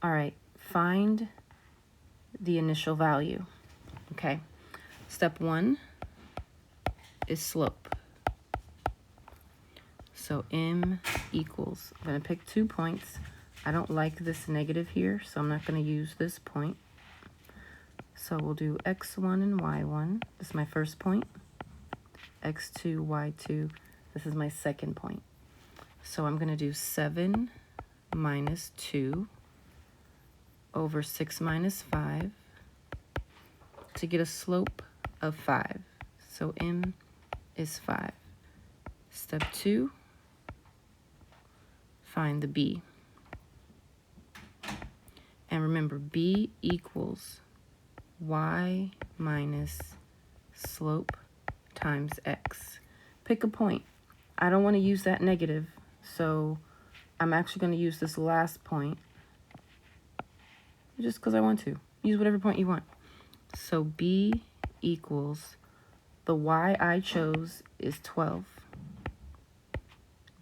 All right, find the initial value. Okay, step 1 is slope. So m equals, I'm going to pick 2 points. I don't like this negative here, so I'm not going to use this point. So we'll do x1 and y1. This is my first point. x2, y2. This is my second point. So I'm going to do 7 minus 2 over 6 minus 5 to get a slope of 5. So m is 5. Step 2, find the b. And remember, b equals y minus slope times x. Pick a point. I don't want to use that negative, so I'm actually going to use this last point just because I want to. Use whatever point you want. So b equals, the y I chose is 12.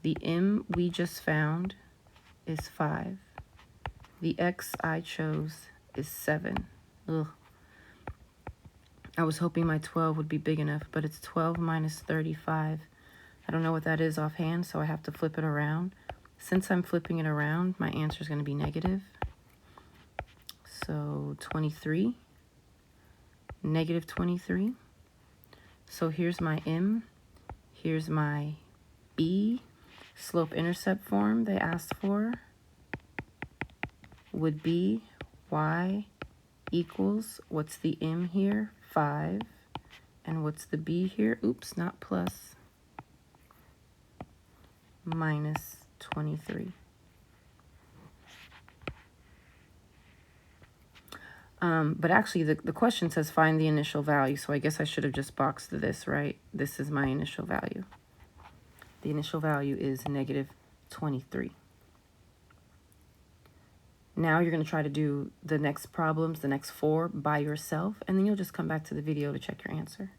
The m we just found is 5. The x I chose is 7. Ugh. I was hoping my 12 would be big enough, but it's 12 minus 35. I don't know what that is offhand, so I have to flip it around. Since I'm flipping it around, my answer is going to be negative. So 23, negative 23. So here's my m, here's my b. Slope-intercept form they asked for would be y equals, what's the m here? 5. And what's the b here? Oops, not plus. Minus 23. But actually, the question says find the initial value, so I guess I should have just boxed this, right? This is my initial value. The initial value is negative 23. Now you're going to try to do the next problems, the next 4, by yourself, and then you'll just come back to the video to check your answer.